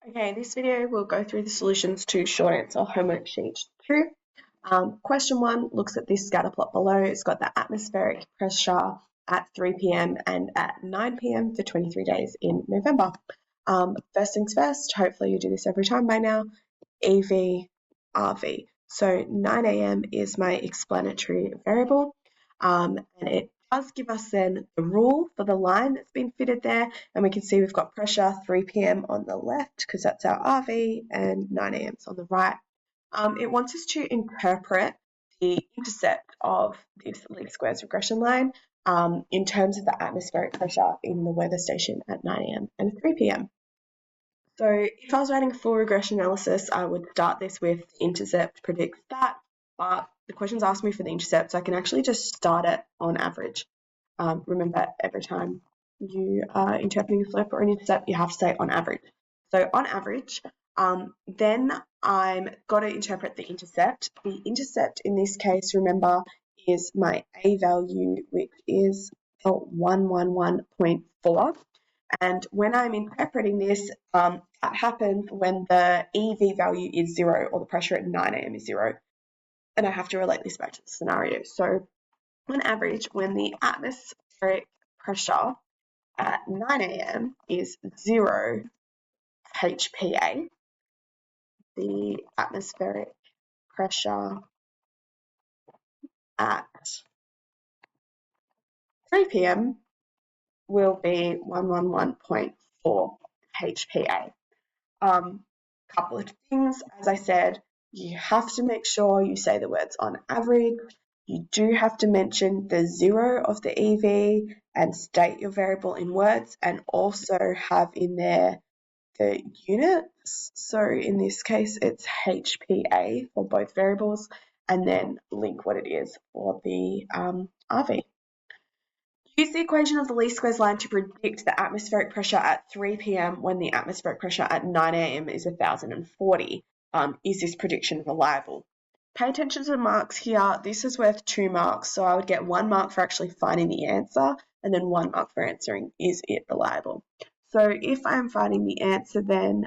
Okay, in this video we'll go through the solutions to short answer homework sheet 2. Question 1 looks at this scatter plot below. It's got the atmospheric pressure at 3 p.m. and at 9 p.m. for 23 days in November. First things first, hopefully you do this every time by now, EV, RV. So 9 a.m. is my explanatory variable, and it does give us then the rule for the line that's been fitted there, and we can see we've got pressure 3 p.m. on the left because that's our RV, and 9 a.m. is on the right. It wants us to interpret the intercept of this least squares regression line in terms of the atmospheric pressure in the weather station at 9 a.m. and 3 p.m. So if I was writing a full regression analysis, I would start this with the intercept predicts that, but the questions ask me for the intercept, so I can actually just start it on average. Remember, every time you are interpreting a slope or an intercept, you have to say on average. So on average, then I'm got to interpret the intercept. The intercept in this case, remember, is my A value, which is 111.4. And when I'm interpreting this, that happens when the EV value is 0 or the pressure at 9 a.m. is 0. And I have to relate this back to the scenario. So on average, when the atmospheric pressure at 9 a.m. is 0 HPA, the atmospheric pressure at 3 p.m. will be 111.4 HPA. Couple of things, as I said, you have to make sure you say the words on average. You do have to mention the 0 of the EV and state your variable in words, and also have in there the units. So in this case, it's HPA for both variables, and then link what it is for the RV. Use the equation of the least squares line to predict the atmospheric pressure at 3 p.m. when the atmospheric pressure at 9 a.m. is 1,040. Is this prediction reliable? Pay attention to the marks here. This is worth 2 marks, so I would get 1 mark for actually finding the answer, and then 1 mark for answering, is it reliable? So if I'm finding the answer, then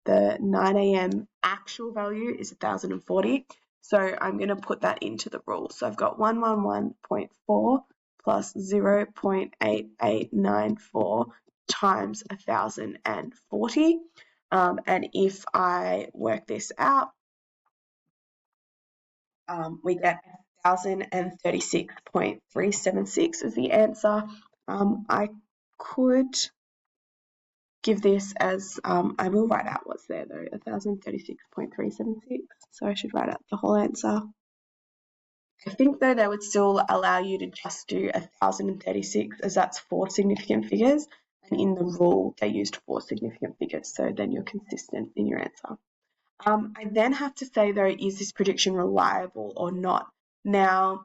the 9 a.m. actual value is 1,040. So I'm going to put that into the rule. So I've got 111.4 plus 0.8894 times 1,040. And if I work this out, we get 1,036.376 as the answer. I could give this as, I will write out what's there though, 1,036.376. So I should write out the whole answer. I think though they would still allow you to just do 1,036, as that's 4 significant figures, and in the rule they used 4 significant figures, so then you're consistent in your answer. I then have to say though, is this prediction reliable or not? Now,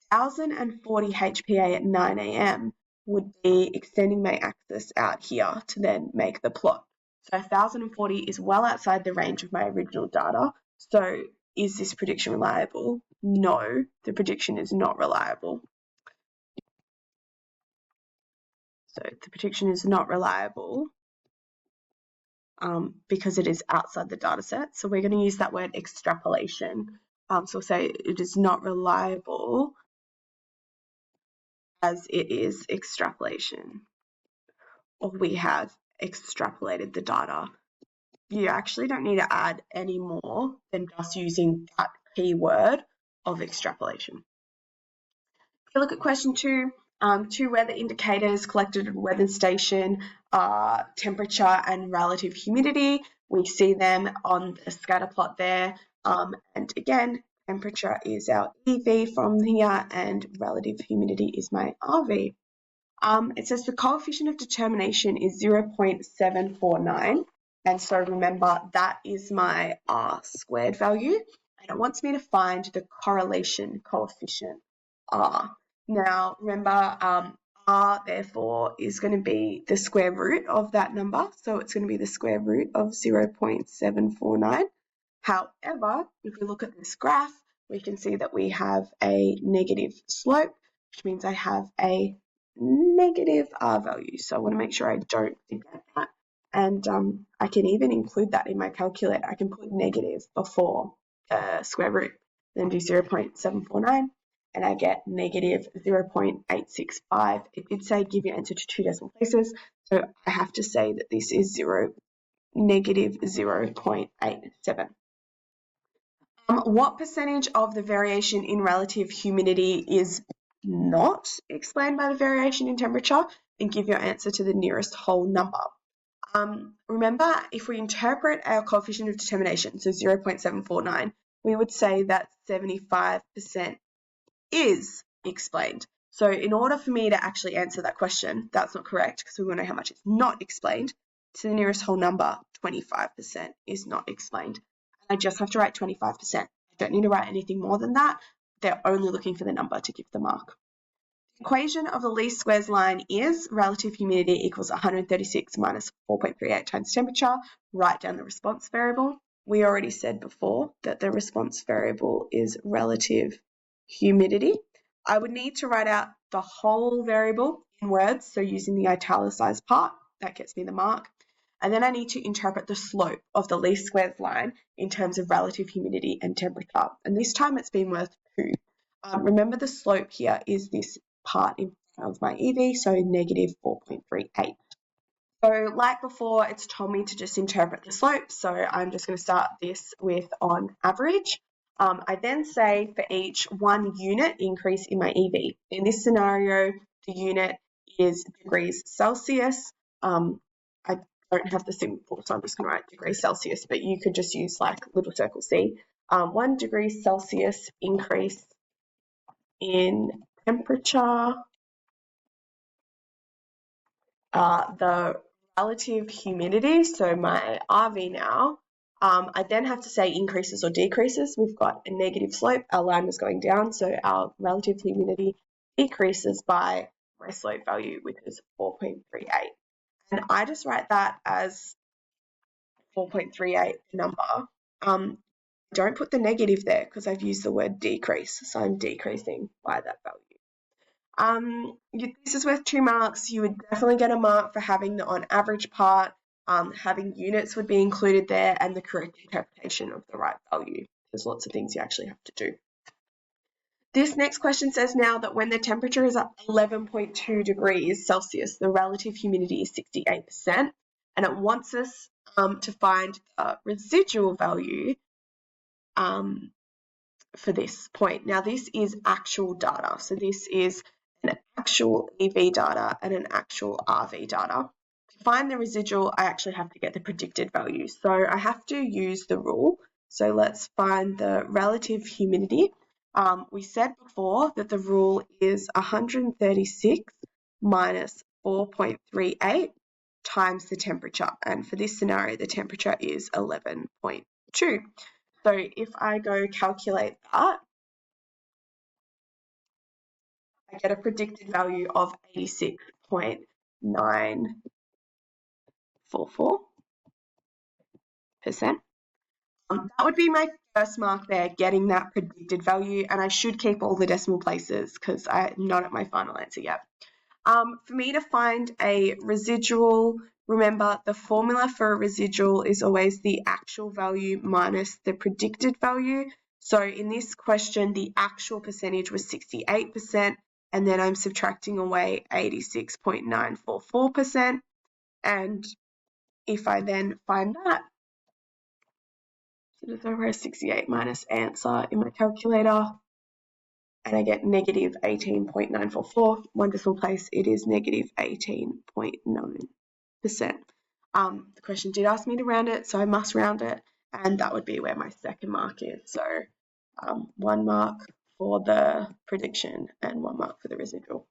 1,040 HPA at 9 a.m. would be extending my axis out here to then make the plot. So 1,040 is well outside the range of my original data. So is this prediction reliable? No, the prediction is not reliable. So the prediction is not reliable because it is outside the data set. So we're going to use that word extrapolation. So we'll say it is not reliable as it is extrapolation, or we have extrapolated the data. You actually don't need to add any more than just using that keyword of extrapolation. If you look at question 2, 2 weather indicators collected at a weather station are temperature and relative humidity. We see them on the scatter plot there. And again, temperature is our EV from here, and relative humidity is my RV. It says the coefficient of determination is 0.749. And so remember, that is my R squared value. And it wants me to find the correlation coefficient, R. Now, remember, R, therefore, is going to be the square root of that number. So it's going to be the square root of 0.749. However, if we look at this graph, we can see that we have a negative slope, which means I have a negative R value. So I want to make sure I don't forget that. And I can even include that in my calculator. I can put negative before the square root, then do 0.749, and I get negative 0.865. It did say give your answer to 2 decimal places, so I have to say that this is negative 0.87. What percentage of the variation in relative humidity is not explained by the variation in temperature? And give your answer to the nearest whole number. Remember, if we interpret our coefficient of determination, so 0.749, we would say that 75% is explained. So in order for me to actually answer that question, that's not correct because we want to know how much is not explained. To the nearest whole number, 25% is not explained. I just have to write 25%. I don't need to write anything more than that. They're only looking for the number to give the mark. The equation of the least squares line is relative humidity equals 136 minus 4.38 times temperature. Write down the response variable. We already said before that the response variable is relative humidity. I would need to write out the whole variable in words, so using the italicized part, that gets me the mark. And then I need to interpret the slope of the least squares line in terms of relative humidity and temperature. And this time it's been worth 2. Remember the slope here is this part in front of my EV, so negative 4.38. So like before, it's told me to just interpret the slope, so I'm just going to start this with on average. I then say for each 1 unit increase in my EV. In this scenario, the unit is degrees Celsius. I don't have the symbol, so I'm just going to write degrees Celsius, but you could just use like little circle C. 1 degree Celsius increase in temperature. The relative humidity, so my RV now, I then have to say increases or decreases. We've got a negative slope, our line was going down, so our relative humidity decreases by my slope value, which is 4.38. And I just write that as 4.38 number. Don't put the negative there because I've used the word decrease, so I'm decreasing by that value. This is worth 2 marks. You would definitely get a mark for having the on average part, having units would be included there, and the correct interpretation of the right value. There's lots of things you actually have to do. This next question says now that when the temperature is at 11.2 degrees Celsius, the relative humidity is 68%, and it wants us to find a residual value for this point. Now, this is actual data. So this is an actual EV data and an actual RV data. To find the residual, I actually have to get the predicted value. So I have to use the rule. So let's find the relative humidity. We said before that the rule is 136 minus 4.38 times the temperature. And for this scenario, the temperature is 11.2. So if I go calculate that, I get a predicted value of 86.944%. That would be my first mark there, getting that predicted value, and I should keep all the decimal places because I'm not at my final answer yet. For me to find a residual, remember the formula for a residual is always the actual value minus the predicted value. So in this question, the actual percentage was 68%, and then I'm subtracting away 86.944%. And if I then find that, so just over 68 minus answer in my calculator, and I get negative 18.944. 1 decimal place, it is negative 18.9%. The question did ask me to round it, so I must round it, and that would be where my second mark is. So 1 mark for the prediction and 1 mark for the residual.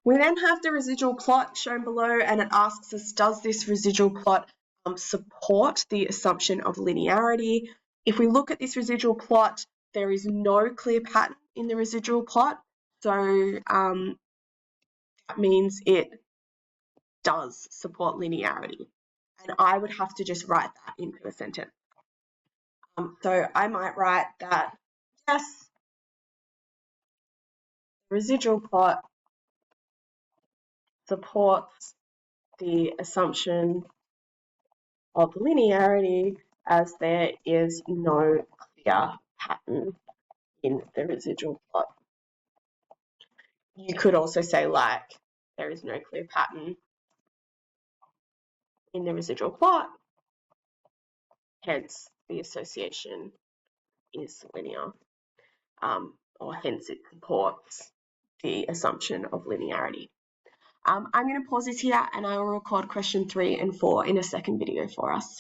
We then have the residual plot shown below, and it asks us, does this residual plot support the assumption of linearity? If we look at this residual plot, there is no clear pattern in the residual plot, so that means it does support linearity, and I would have to just write that into a sentence. So I might write that, yes, the residual plot supports the assumption of linearity as there is no clear pattern in the residual plot. You could also say like there is no clear pattern in the residual plot, hence the association is linear, or hence it supports the assumption of linearity. I'm going to pause this here and I will record question 3 and 4 in a second video for us.